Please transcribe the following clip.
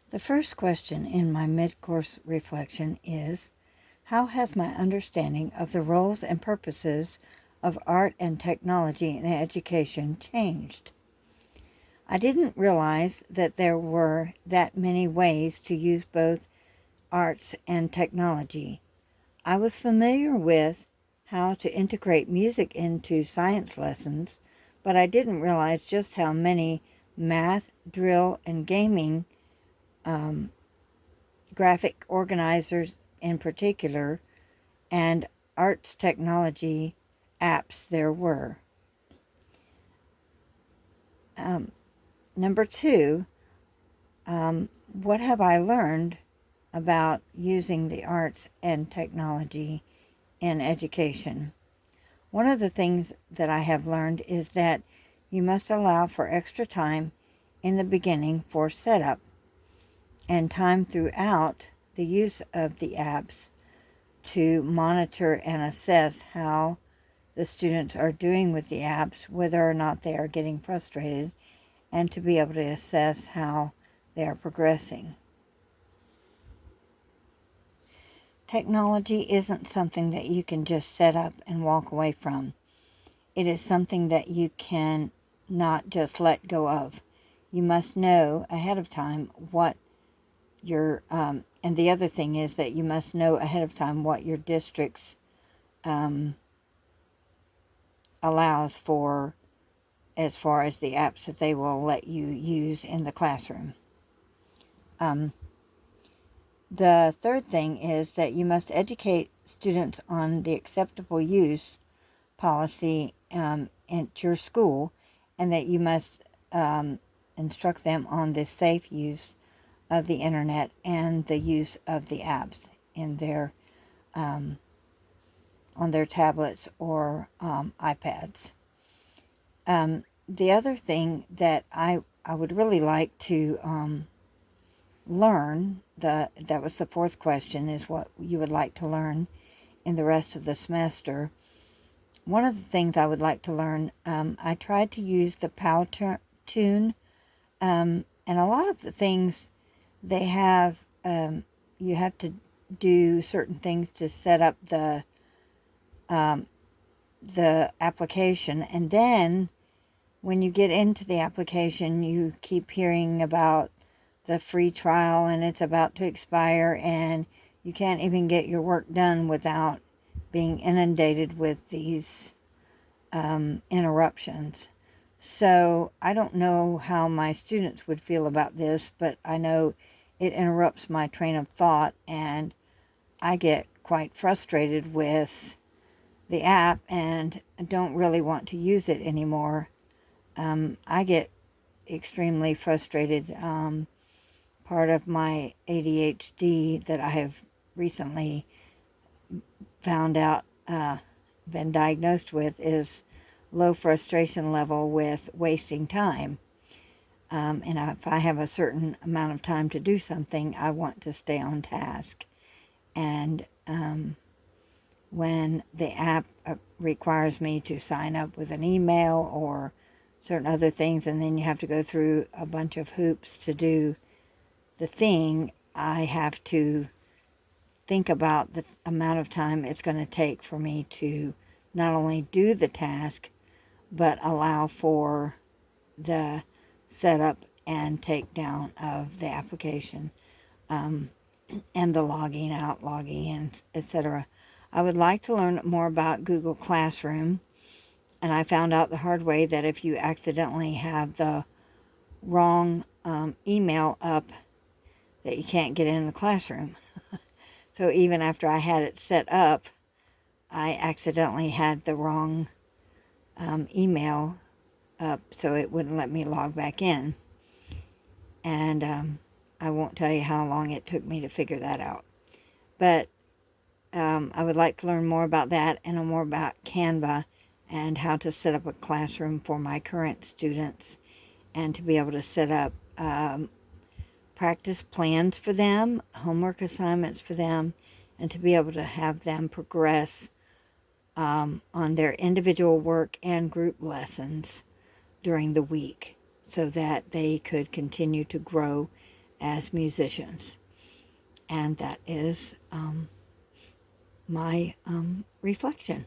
The first question in my mid-course reflection is, how has my understanding of the roles and purposes of art and technology in education changed? I didn't realize that there were that many ways to use both arts and technology. I was familiar with how to integrate music into science lessons, but I didn't realize just how many math, drill, and gaming graphic organizers in particular, and arts technology apps there were. Number two, what have I learned about using the arts and technology in education? One of the things that I have learned is that you must allow for extra time in the beginning for setup and time throughout the use of the apps to monitor and assess how the students are doing with the apps, whether or not they are getting frustrated, and to be able to assess how they are progressing. Technology isn't something that you can just set up and walk away from. It is something that you can not just let go of. You must know ahead of time what your, and the other thing is that you must know ahead of time what your district's allows for as far as the apps that they will let you use in the classroom. The third thing is that you must educate students on the acceptable use policy at your school, and that you must instruct them on the safe use of the internet and the use of the apps in their on their tablets or iPads. The other thing that I would really like to learn, that was the fourth question, is what you would like to learn in the rest of the semester. One of the things I would like to learn, I tried to use the Powtoon, and a lot of the things they have, you have to do certain things to set up the application, and then when you get into the application, you keep hearing about the free trial and it's about to expire, and you can't even get your work done without being inundated with these interruptions. So I don't know how my students would feel about this, but I know it interrupts my train of thought, and I get quite frustrated with the app and don't really want to use it anymore. I get extremely frustrated. Part of my ADHD that I have recently found out, been diagnosed with, is low frustration level with wasting time. And if I have a certain amount of time to do something, I want to stay on task. And when the app requires me to sign up with an email or certain other things, and then you have to go through a bunch of hoops to do the thing, I have to think about the amount of time it's going to take for me to not only do the task, but allow for the setup and takedown of the application, and the logging out, logging in, etc. I would like to learn more about Google Classroom, and I found out the hard way that if you accidentally have the wrong email up, that you can't get in the classroom. So even after I had it set up, I accidentally had the wrong email up, so it wouldn't let me log back in. And I won't tell you how long it took me to figure that out. But I would like to learn more about that and more about Canva and how to set up a classroom for my current students, and to be able to set up practice plans for them, homework assignments for them, and to be able to have them progress on their individual work and group lessons during the week, so that they could continue to grow as musicians. And that is my reflection.